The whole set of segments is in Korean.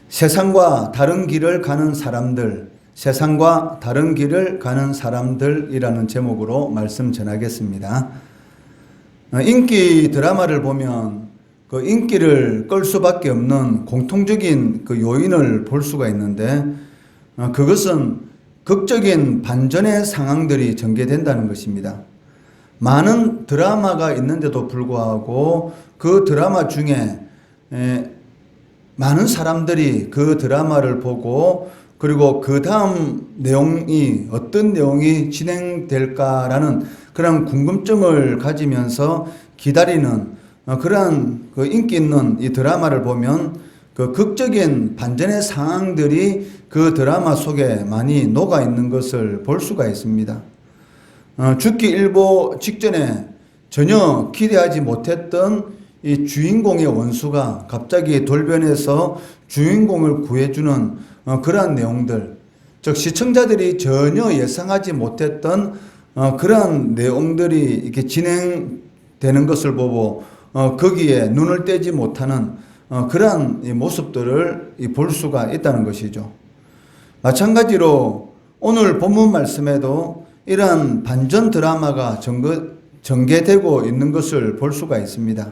세상과 다른 길을 가는 사람들, 세상과 다른 길을 가는 사람들이라는 제목으로 말씀 전하겠습니다. 인기 드라마를 보면 그 인기를 끌 수밖에 없는 공통적인 그 요인을 볼 수가 있는데, 그것은 극적인 반전의 상황들이 전개된다는 것입니다. 많은 드라마가 있는데도 불구하고 그 드라마 중에 많은 사람들이 그 드라마를 보고 그리고 그 다음 내용이 어떤 내용이 진행될까라는 그런 궁금증을 가지면서 기다리는 그러한 그 인기 있는 이 드라마를 보면 그 극적인 반전의 상황들이 그 드라마 속에 많이 녹아 있는 것을 볼 수가 있습니다. 죽기 일보 직전에 전혀 기대하지 못했던 이 주인공의 원수가 갑자기 돌변해서 주인공을 구해주는 그러한 내용들, 즉 시청자들이 전혀 예상하지 못했던 그러한 내용들이 이렇게 진행되는 것을 보고 거기에 눈을 떼지 못하는 그러한 모습들을 볼 수가 있다는 것이죠. 마찬가지로 오늘 본문 말씀에도 이러한 반전 드라마가 전개되고 있는 것을 볼 수가 있습니다.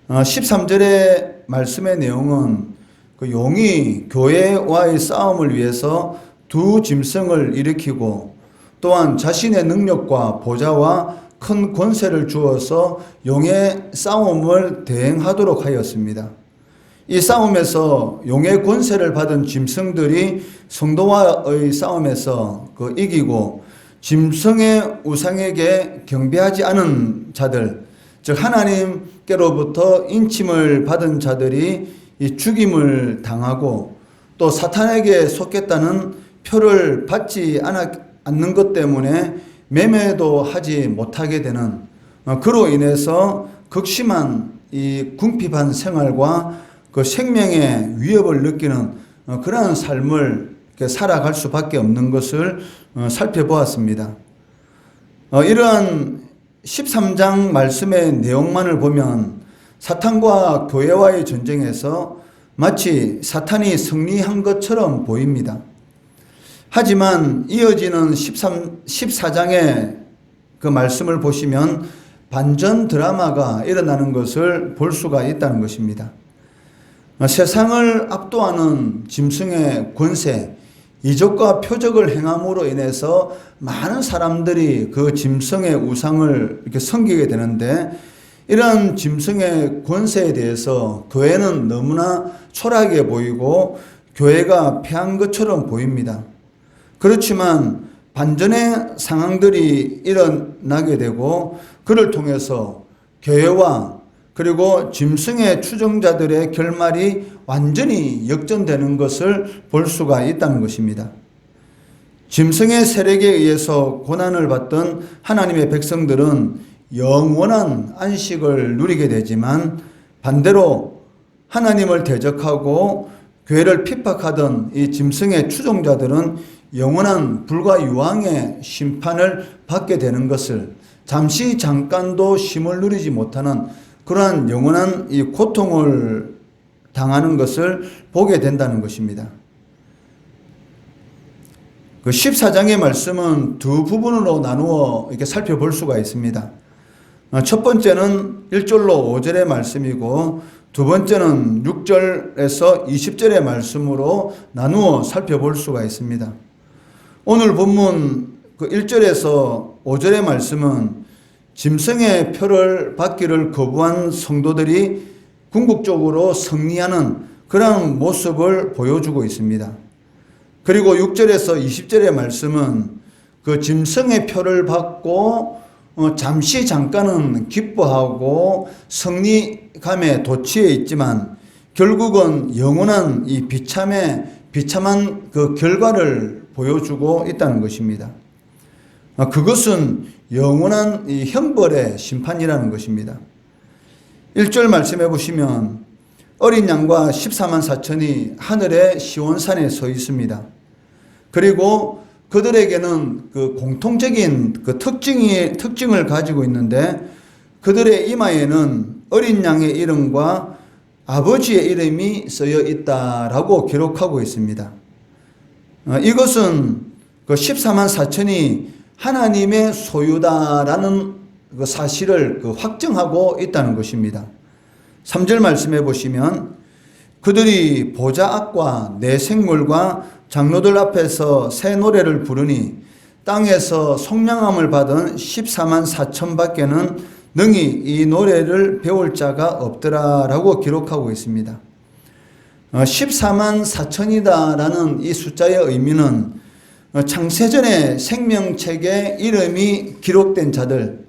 13절의 말씀의 내용은 그 용이 교회와의 싸움을 위해서 두 짐승을 일으키고 또한 자신의 능력과 보좌와 큰 권세를 주어서 용의 싸움을 대행하도록 하였습니다. 이 싸움에서 용의 권세를 받은 짐승들이 성도와의 싸움에서 이기고 짐승의 우상에게 경배하지 않은 자들, 즉 하나님께로부터 인침을 받은 자들이 이 죽임을 당하고 또 사탄에게 속겠다는 표를 받지 않는 것 때문에 매매도 하지 못하게 되는, 그로 인해서 극심한 이 궁핍한 생활과 그 생명의 위협을 느끼는 그러한 삶을 살아갈 수밖에 없는 것을 살펴보았습니다. 이러한 13장 말씀의 내용만을 보면 사탄과 교회와의 전쟁에서 마치 사탄이 승리한 것처럼 보입니다. 하지만 이어지는 14장의 그 말씀을 보시면 반전 드라마가 일어나는 것을 볼 수가 있다는 것입니다. 세상을 압도하는 짐승의 권세, 이적과 표적을 행함으로 인해서 많은 사람들이 그 짐승의 우상을 이렇게 섬기게 되는데, 이러한 짐승의 권세에 대해서 교회는 너무나 초라하게 보이고 교회가 패한 것처럼 보입니다. 그렇지만 반전의 상황들이 일어나게 되고 그를 통해서 교회와 그리고 짐승의 추종자들의 결말이 완전히 역전되는 것을 볼 수가 있다는 것입니다. 짐승의 세력에 의해서 고난을 받던 하나님의 백성들은 영원한 안식을 누리게 되지만, 반대로 하나님을 대적하고 교회를 핍박하던 이 짐승의 추종자들은 영원한 불과 유황의 심판을 받게 되는 것을, 잠깐도 쉼을 누리지 못하는 그러한 영원한 이 고통을 당하는 것을 보게 된다는 것입니다. 그 14장의 말씀은 두 부분으로 나누어 이렇게 살펴볼 수가 있습니다. 첫 번째는 1절로 5절의 말씀이고, 두 번째는 6절에서 20절의 말씀으로 나누어 살펴볼 수가 있습니다. 오늘 본문 그 1절에서 5절의 말씀은 짐승의 표를 받기를 거부한 성도들이 궁극적으로 승리하는 그런 모습을 보여주고 있습니다. 그리고 6절에서 20절의 말씀은 그 짐승의 표를 받고 잠깐은 기뻐하고 승리감에 도취해 있지만 결국은 영원한 이 비참한 그 결과를 보여주고 있다는 것입니다. 그것은 영원한 이 형벌의 심판이라는 것입니다. 1절 말씀해 보시면 어린 양과 14만 4천이 하늘의 시온산에 서 있습니다. 그리고 그들에게는 그 공통적인 그 특징을 가지고 있는데, 그들의 이마에는 어린 양의 이름과 아버지의 이름이 쓰여 있다라고 기록하고 있습니다. 이것은 그 14만 4천이 하나님의 소유다라는 그 사실을 확정하고 있다는 것입니다. 3절 말씀해 보시면 그들이 보좌 앞과 내 생물과 장로들 앞에서 새 노래를 부르니 땅에서 속량함을 받은 14만 4천 밖에는 능히 이 노래를 배울 자가 없더라라고 기록하고 있습니다. 14만 4천이다라는 이 숫자의 의미는 창세전에 생명책에 이름이 기록된 자들,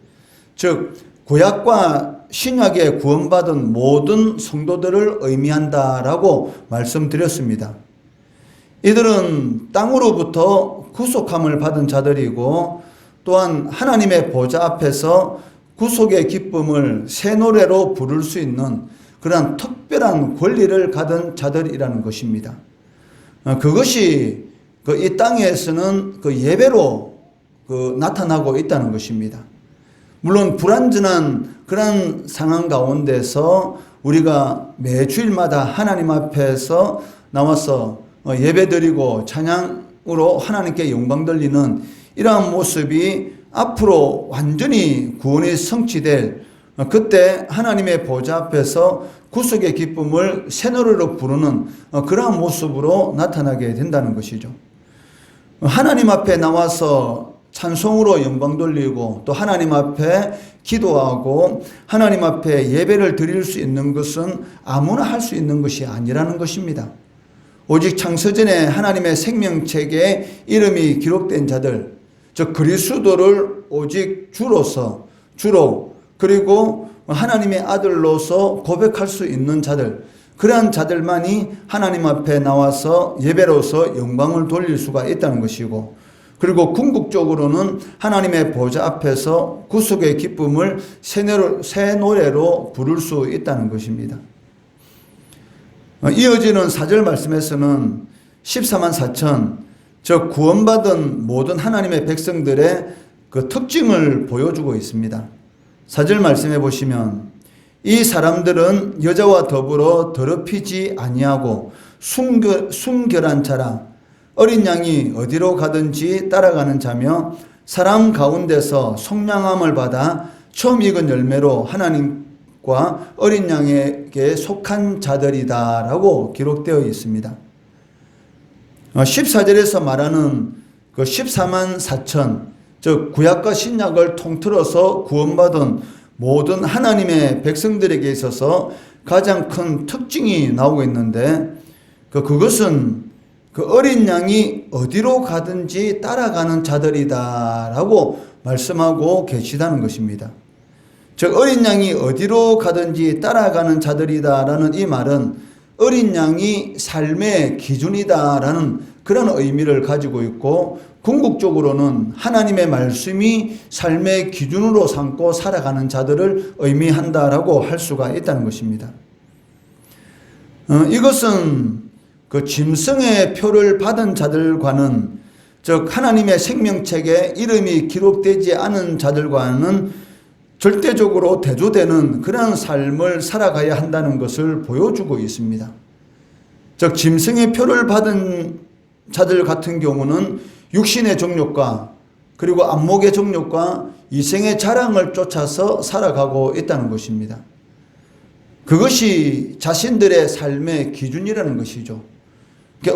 즉 구약과 신약에 구원받은 모든 성도들을 의미한다라고 말씀드렸습니다. 이들은 땅으로부터 구속함을 받은 자들이고 또한 하나님의 보좌 앞에서 구속의 기쁨을 새 노래로 부를 수 있는 그러한 특별한 권리를 가진 자들이라는 것입니다. 그것이 이 땅에서는 예배로 나타나고 있다는 것입니다. 물론 불완전한 그런 상황 가운데서 우리가 매주일마다 하나님 앞에서 나와서 예배드리고 찬양으로 하나님께 영광 돌리는 이러한 모습이 앞으로 완전히 구원이 성취될 그때 하나님의 보좌 앞에서 구속의 기쁨을 새 노래로 부르는 그러한 모습으로 나타나게 된다는 것이죠. 하나님 앞에 나와서 찬송으로 영광 돌리고 또 하나님 앞에 기도하고 하나님 앞에 예배를 드릴 수 있는 것은 아무나 할 수 있는 것이 아니라는 것입니다. 오직 창세전에 하나님의 생명책에 이름이 기록된 자들, 즉 그리스도를 오직 주로 그리고 하나님의 아들로서 고백할 수 있는 자들, 그러한 자들만이 하나님 앞에 나와서 예배로서 영광을 돌릴 수가 있다는 것이고, 그리고 궁극적으로는 하나님의 보좌 앞에서 구속의 기쁨을 새 노래로 부를 수 있다는 것입니다. 이어지는 4절 말씀에서는 14만 4천, 즉 구원받은 모든 하나님의 백성들의 그 특징을 보여주고 있습니다. 4절 말씀해 보시면 이 사람들은 여자와 더불어 더럽히지 아니하고 순결한 자라, 어린 양이 어디로 가든지 따라가는 자며 사람 가운데서 속량함을 받아 처음 익은 열매로 하나님과 어린 양에게 속한 자들이다 라고 기록되어 있습니다. 14절에서 말하는 그 14만 4천, 즉 구약과 신약을 통틀어서 구원받은 모든 하나님의 백성들에게 있어서 가장 큰 특징이 나오고 있는데 그것은 그 어린 양이 어디로 가든지 따라가는 자들이다 라고 말씀하고 계시다는 것입니다. 즉 어린 양이 어디로 가든지 따라가는 자들이다 라는 이 말은 어린 양이 삶의 기준이다 라는 그런 의미를 가지고 있고, 궁극적으로는 하나님의 말씀이 삶의 기준으로 삼고 살아가는 자들을 의미한다라고 할 수가 있다는 것입니다. 이것은 그 짐승의 표를 받은 자들과는, 즉 하나님의 생명책에 이름이 기록되지 않은 자들과는 절대적으로 대조되는 그런 삶을 살아가야 한다는 것을 보여주고 있습니다. 즉 짐승의 표를 받은 자들 같은 경우는 육신의 정욕과 그리고 안목의 정욕과 이생의 자랑을 쫓아서 살아가고 있다는 것입니다. 그것이 자신들의 삶의 기준이라는 것이죠.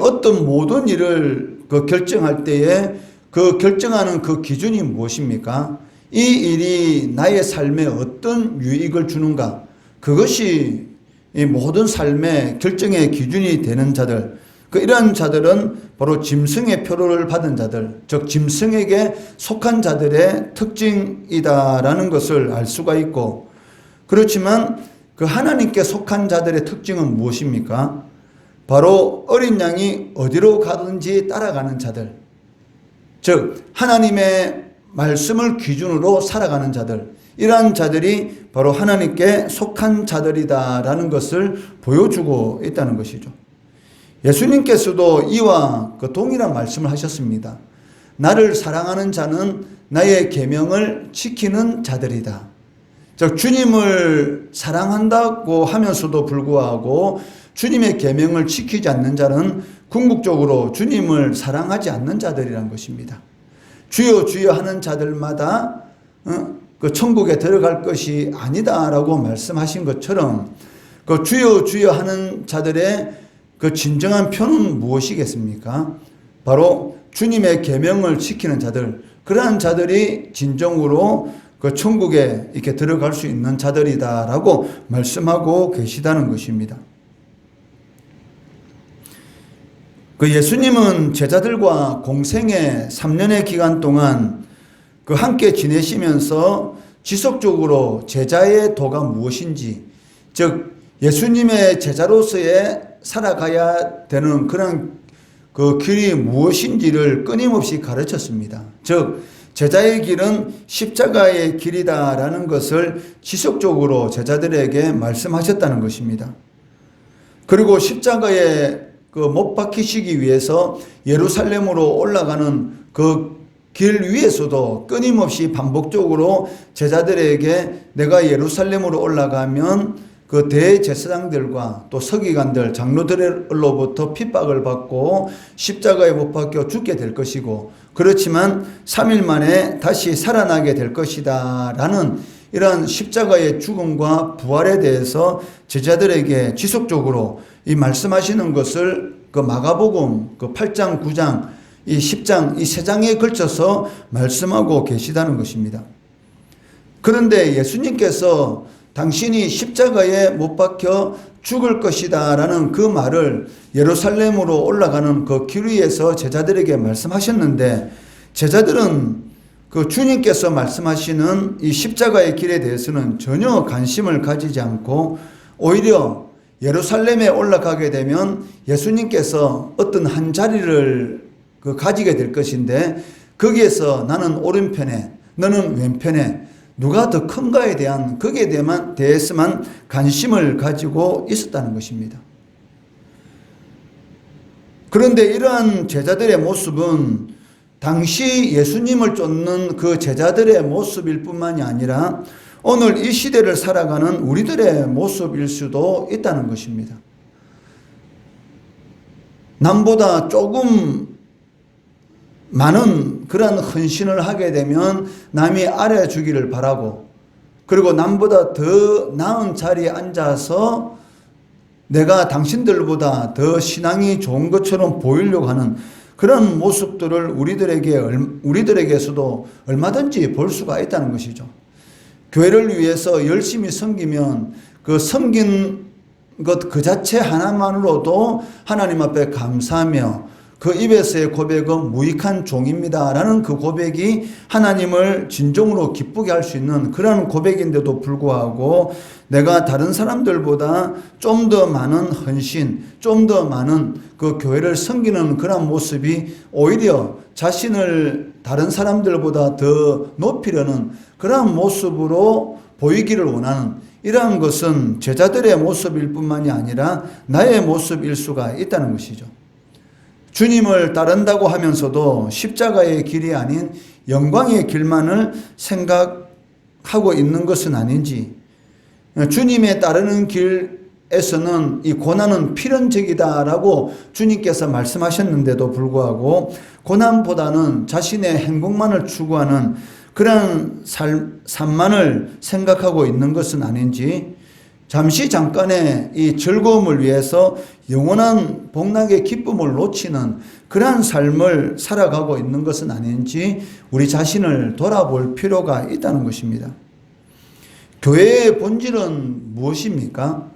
어떤 모든 일을 결정할 때에 그 결정하는 그 기준이 무엇입니까? 이 일이 나의 삶에 어떤 유익을 주는가? 그것이 이 모든 삶의 결정의 기준이 되는 자들, 이러한 자들은 바로 짐승의 표를 받은 자들, 즉 짐승에게 속한 자들의 특징이다라는 것을 알 수가 있고, 그렇지만 그 하나님께 속한 자들의 특징은 무엇입니까? 바로 어린 양이 어디로 가든지 따라가는 자들, 즉 하나님의 말씀을 기준으로 살아가는 자들, 이러한 자들이 바로 하나님께 속한 자들이다라는 것을 보여주고 있다는 것이죠. 예수님께서도 이와 동일한 말씀을 하셨습니다. 나를 사랑하는 자는 나의 계명을 지키는 자들이다. 즉 주님을 사랑한다고 하면서도 불구하고 주님의 계명을 지키지 않는 자는 궁극적으로 주님을 사랑하지 않는 자들이란 것입니다. 주여 주여 하는 자들마다 그 천국에 들어갈 것이 아니다라고 말씀하신 것처럼 그 주여 주여 하는 자들의 그 진정한 표는 무엇이겠습니까? 바로 주님의 계명을 지키는 자들, 그러한 자들이 진정으로 그 천국에 이렇게 들어갈 수 있는 자들이다라고 말씀하고 계시다는 것입니다. 그 예수님은 제자들과 공생의 3년의 기간 동안 그 함께 지내시면서 지속적으로 제자의 도가 무엇인지, 즉 예수님의 제자로서의 살아가야 되는 그런 그 길이 무엇인지를 끊임없이 가르쳤습니다. 즉 제자의 길은 십자가의 길이다라는 것을 지속적으로 제자들에게 말씀하셨다는 것입니다. 그리고 십자가에 그 못 박히시기 위해서 예루살렘으로 올라가는 그 길 위에서도 끊임없이 반복적으로 제자들에게 내가 예루살렘으로 올라가면 그 대제사장들과 또 서기관들, 장로들로부터 핍박을 받고 십자가에 못 박혀 죽게 될 것이고, 그렇지만 3일 만에 다시 살아나게 될 것이다 라는 이런 십자가의 죽음과 부활에 대해서 제자들에게 지속적으로 이 말씀하시는 것을 그 마가복음 그 8장, 9장, 이 10장, 이 3장에 걸쳐서 말씀하고 계시다는 것입니다. 그런데 예수님께서 당신이 십자가에 못 박혀 죽을 것이다 라는 그 말을 예루살렘으로 올라가는 그 길 위에서 제자들에게 말씀하셨는데, 제자들은 그 주님께서 말씀하시는 이 십자가의 길에 대해서는 전혀 관심을 가지지 않고 오히려 예루살렘에 올라가게 되면 예수님께서 어떤 한 자리를 가지게 될 것인데, 거기에서 나는 오른편에 너는 왼편에 누가 더 큰가에 대한 거기에 대해서만 관심을 가지고 있었다는 것입니다. 그런데 이러한 제자들의 모습은 당시 예수님을 쫓는 그 제자들의 모습일 뿐만이 아니라 오늘 이 시대를 살아가는 우리들의 모습일 수도 있다는 것입니다. 남보다 조금 많은 그런 헌신을 하게 되면 남이 알아주기를 바라고, 그리고 남보다 더 나은 자리에 앉아서 내가 당신들보다 더 신앙이 좋은 것처럼 보이려고 하는 그런 모습들을 우리들에게서도 얼마든지 볼 수가 있다는 것이죠. 교회를 위해서 열심히 섬기면 그 섬긴 것 그 자체 하나만으로도 하나님 앞에 감사하며 그 입에서의 고백은 무익한 종입니다 라는 그 고백이 하나님을 진정으로 기쁘게 할 수 있는 그런 고백인데도 불구하고, 내가 다른 사람들보다 좀 더 많은 헌신, 좀 더 많은 그 교회를 섬기는 그런 모습이 오히려 자신을 다른 사람들보다 더 높이려는 그런 모습으로 보이기를 원하는 이러한 것은 제자들의 모습일 뿐만이 아니라 나의 모습일 수가 있다는 것이죠. 주님을 따른다고 하면서도 십자가의 길이 아닌 영광의 길만을 생각하고 있는 것은 아닌지, 주님의 따르는 길에서는 이 고난은 필연적이다라고 주님께서 말씀하셨는데도 불구하고 고난보다는 자신의 행복만을 추구하는 그런 삶만을 생각하고 있는 것은 아닌지, 잠시 잠깐의 이 즐거움을 위해서 영원한 복락의 기쁨을 놓치는 그러한 삶을 살아가고 있는 것은 아닌지 우리 자신을 돌아볼 필요가 있다는 것입니다. 교회의 본질은 무엇입니까?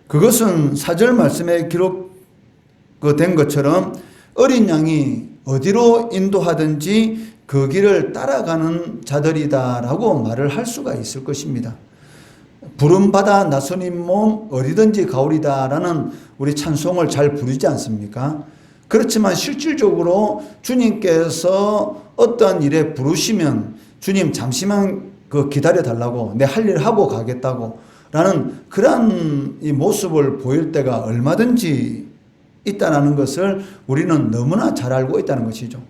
그것은 4절 말씀에 기록된 것처럼 어린 양이 어디로 인도하든지 그 길을 따라가는 자들이다라고 말을 할 수가 있을 것입니다. 부름받아 나서는 몸 어디든지 가오리다라는 우리 찬송을 잘 부르지 않습니까? 그렇지만 실질적으로 주님께서 어떠한 일에 부르시면 주님 잠시만 기다려달라고, 내 할 일 하고 가겠다고 라는 그러한 이 모습을 보일 때가 얼마든지 있다는 것을 우리는 너무나 잘 알고 있다는 것이죠.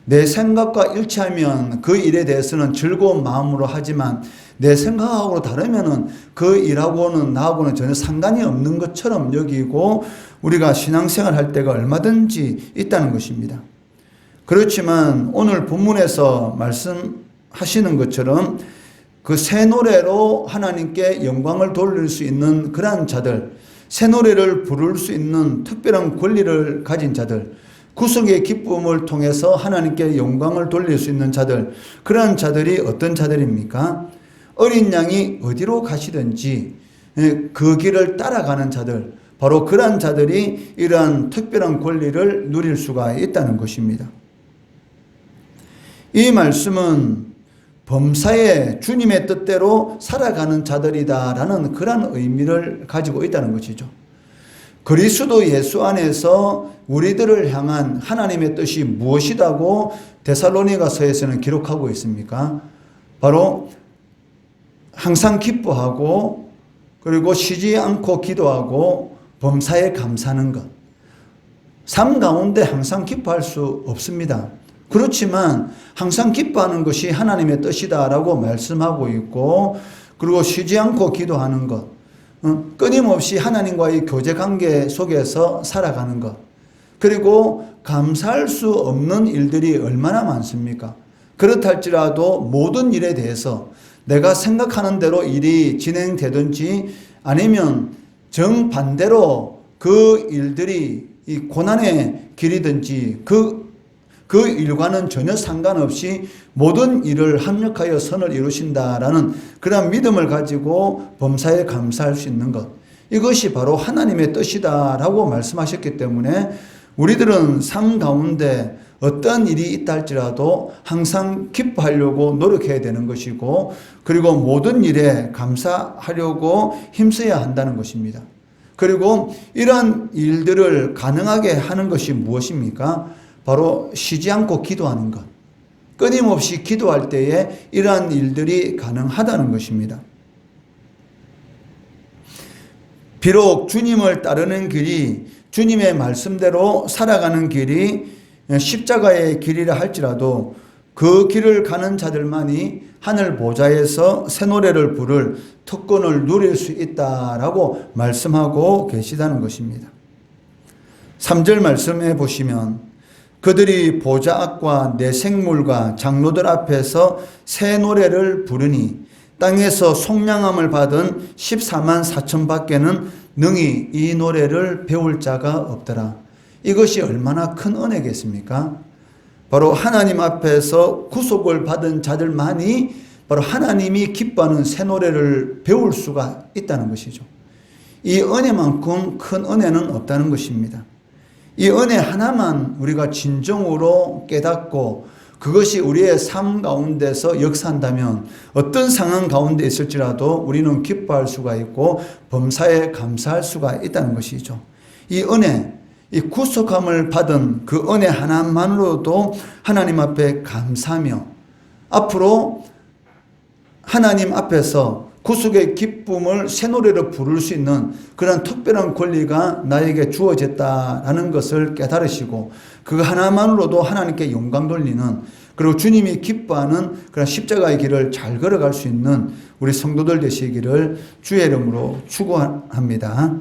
내 생각과 일치하면 그 일에 대해서는 즐거운 마음으로 하지만 내 생각하고 다르면은 그 일하고는 나하고는 전혀 상관이 없는 것처럼 여기고 우리가 신앙생활 할 때가 얼마든지 있다는 것입니다. 그렇지만 오늘 본문에서 말씀하시는 것처럼 그 새 노래로 하나님께 영광을 돌릴 수 있는 그러한 자들, 새 노래를 부를 수 있는 특별한 권리를 가진 자들, 구속의 기쁨을 통해서 하나님께 영광을 돌릴 수 있는 자들, 그러한 자들이 어떤 자들입니까? 어린 양이 어디로 가시든지 그 길을 따라가는 자들, 바로 그러한 자들이 이러한 특별한 권리를 누릴 수가 있다는 것입니다. 이 말씀은 범사에 주님의 뜻대로 살아가는 자들이다라는 그런 의미를 가지고 있다는 것이죠. 그리스도 예수 안에서 우리들을 향한 하나님의 뜻이 무엇이라고 데살로니가서에서는 기록하고 있습니까? 바로 항상 기뻐하고 그리고 쉬지 않고 기도하고 범사에 감사하는 것. 삶 가운데 항상 기뻐할 수 없습니다. 그렇지만 항상 기뻐하는 것이 하나님의 뜻이다라고 말씀하고 있고, 그리고 쉬지 않고 기도하는 것, 끊임없이 하나님과의 교제 관계 속에서 살아가는 것, 그리고 감사할 수 없는 일들이 얼마나 많습니까? 그렇다 할지라도 모든 일에 대해서 내가 생각하는 대로 일이 진행되든지 아니면 정반대로 그 일들이 이 고난의 길이든지 그 일과는 전혀 상관없이 모든 일을 합력하여 선을 이루신다라는 그런 믿음을 가지고 범사에 감사할 수 있는 것, 이것이 바로 하나님의 뜻이다라고 말씀하셨기 때문에 우리들은 삶 가운데 어떤 일이 있다 할지라도 항상 기뻐하려고 노력해야 되는 것이고, 그리고 모든 일에 감사하려고 힘써야 한다는 것입니다. 그리고 이러한 일들을 가능하게 하는 것이 무엇입니까? 바로 쉬지 않고 기도하는 것. 끊임없이 기도할 때에 이러한 일들이 가능하다는 것입니다. 비록 주님을 따르는 길이, 주님의 말씀대로 살아가는 길이 십자가의 길이라 할지라도 그 길을 가는 자들만이 하늘 보좌에서 새 노래를 부를 특권을 누릴 수 있다라고 말씀하고 계시다는 것입니다. 3절 말씀해 보시면 그들이 보좌 앞과 내 생물과 장로들 앞에서 새 노래를 부르니 땅에서 속량함을 받은 14만 4천 밖에는 능히 이 노래를 배울 자가 없더라. 이것이 얼마나 큰 은혜겠습니까? 바로 하나님 앞에서 구속을 받은 자들만이 바로 하나님이 기뻐하는 새 노래를 배울 수가 있다는 것이죠. 이 은혜만큼 큰 은혜는 없다는 것입니다. 이 은혜 하나만 우리가 진정으로 깨닫고 그것이 우리의 삶 가운데서 역사한다면 어떤 상황 가운데 있을지라도 우리는 기뻐할 수가 있고 범사에 감사할 수가 있다는 것이죠. 이 은혜, 이 구속함을 받은 그 은혜 하나만으로도 하나님 앞에 감사하며 앞으로 하나님 앞에서 구속의 기쁨을 새 노래로 부를 수 있는 그런 특별한 권리가 나에게 주어졌다라는 것을 깨달으시고 그 하나만으로도 하나님께 영광 돌리는, 그리고 주님이 기뻐하는 그런 십자가의 길을 잘 걸어갈 수 있는 우리 성도들 되시기를 주의 이름으로 축원합니다.